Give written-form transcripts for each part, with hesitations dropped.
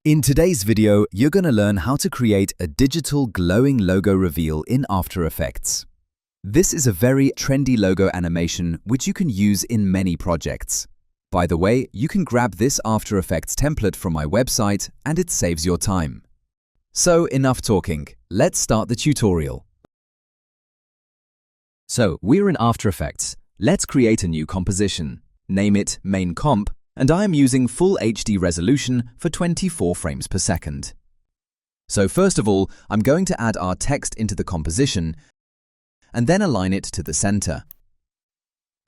In today's video, you're going to learn how to create a digital glowing logo reveal in After Effects. This is a very trendy logo animation which you can use in many projects. By the way, you can grab this After Effects template from my website and it saves your time. So enough talking, let's start the tutorial. So we're in After Effects. Let's create a new composition. Name it Main Comp. And I am using full HD resolution for 24 frames per second. So first of all, I'm going to add our text into the composition and then align it to the center.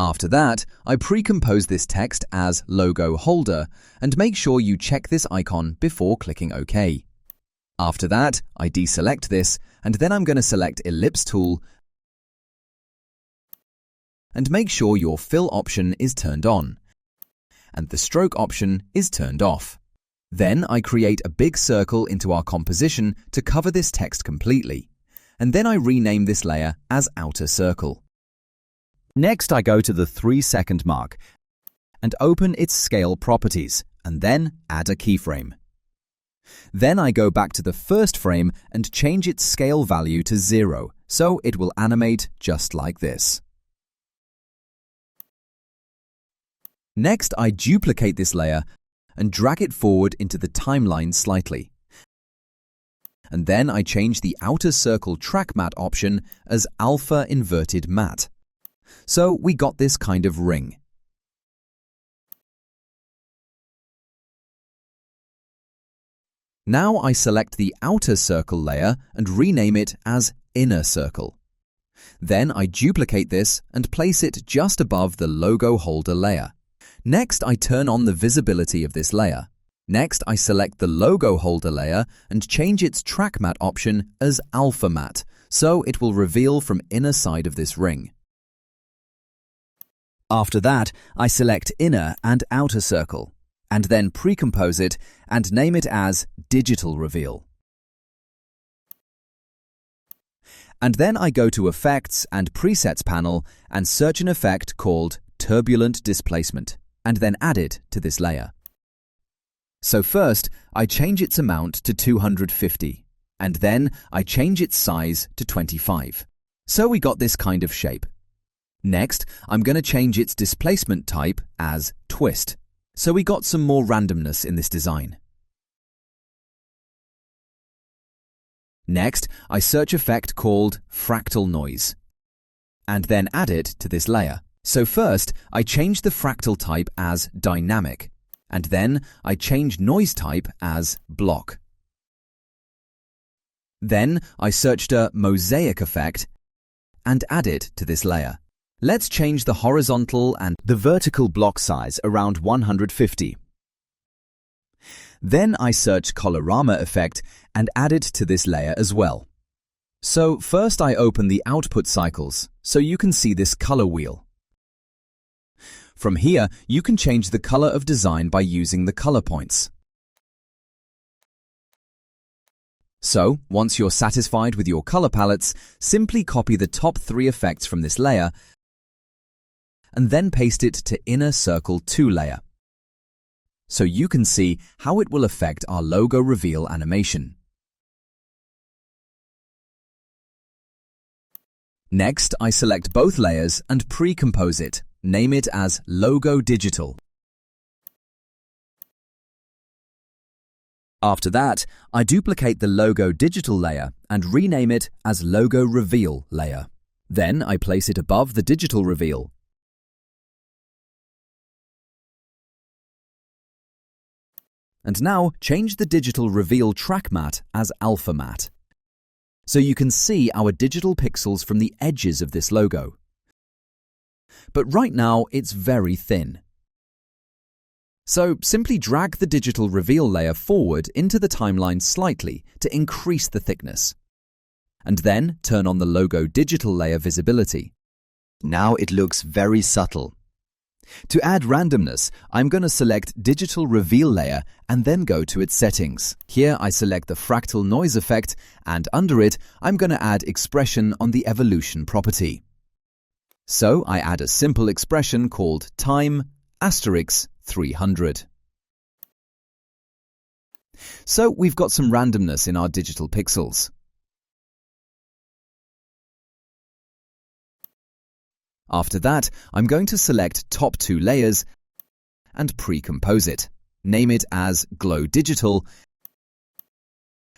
After that, I pre-compose this text as logo holder and make sure you check this icon before clicking OK. After that, I deselect this and then I'm going to select Ellipse tool and make sure your fill option is turned on and the stroke option is turned off. Then I create a big circle into our composition to cover this text completely, and then I rename this layer as Outer Circle. Next, I go to the 3-second mark and open its scale properties, and then add a keyframe. Then I go back to the first frame and change its scale value to 0, so it will animate just like this. Next, I duplicate this layer and drag it forward into the timeline slightly. And then I change the Outer Circle Track Matte option as Alpha Inverted Matte. So we got this kind of ring. Now I select the Outer Circle layer and rename it as Inner Circle. Then I duplicate this and place it just above the logo holder layer. Next, I turn on the visibility of this layer. Next, I select the logo holder layer and change its track matte option as alpha matte, so it will reveal from inner side of this ring. After that, I select inner and outer circle, and then pre-compose it and name it as digital reveal. And then I go to Effects and Presets panel and search an effect called Turbulent Displacement, and then add it to this layer. So first, I change its amount to 250, and then I change its size to 25. So we got this kind of shape. Next, I'm going to change its displacement type as twist, so we got some more randomness in this design. Next, I search effect called fractal noise, and then add it to this layer. So first, I change the fractal type as dynamic, and then I change noise type as block. Then I searched a mosaic effect and add it to this layer. Let's change the horizontal and the vertical block size around 150. Then I search colorama effect and add it to this layer as well. So first I open the output cycles so you can see this color wheel. From here, you can change the color of design by using the color points. So, once you're satisfied with your color palettes, simply copy the top 3 effects from this layer and then paste it to Inner Circle 2 layer. So you can see how it will affect our logo reveal animation. Next, I select both layers and pre-compose it. Name it as Logo Digital. After that, I duplicate the Logo Digital layer and rename it as Logo Reveal layer. Then I place it above the digital reveal. And now change the digital reveal track matte as alpha matte, so you can see our digital pixels from the edges of this logo. But right now, it's very thin. So simply drag the digital reveal layer forward into the timeline slightly to increase the thickness. And then turn on the logo digital layer visibility. Now it looks very subtle. To add randomness, I'm going to select digital reveal layer and then go to its settings. Here I select the fractal noise effect, and under it, I'm going to add expression on the evolution property. So I add a simple expression called time*300. So we've got some randomness in our digital pixels. After that, I'm going to select top 2 layers and pre-compose it. Name it as Glow Digital,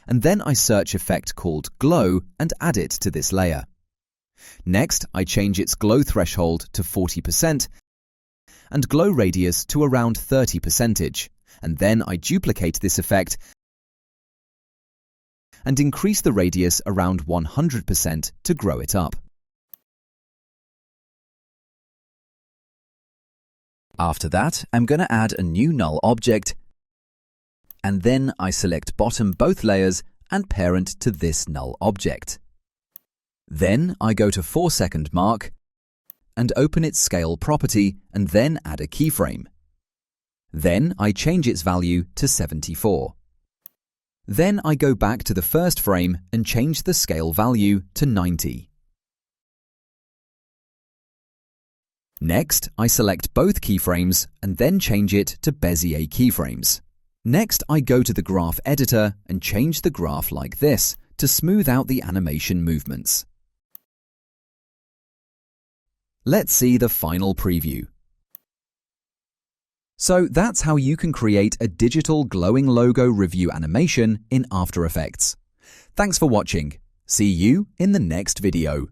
and then I search effect called Glow and add it to this layer. Next, I change its glow threshold to 40% and glow radius to around 30%, and then I duplicate this effect and increase the radius around 100% to grow it up. After that, I'm going to add a new null object, and then I select bottom both layers and parent to this null object. Then I go to 4-second mark and open its scale property and then add a keyframe. Then I change its value to 74. Then I go back to the first frame and change the scale value to 90. Next, I select both keyframes and then change it to Bezier keyframes. Next, I go to the graph editor and change the graph like this to smooth out the animation movements. Let's see the final preview. So that's how you can create a digital glowing logo review animation in After Effects. Thanks for watching. See you in the next video.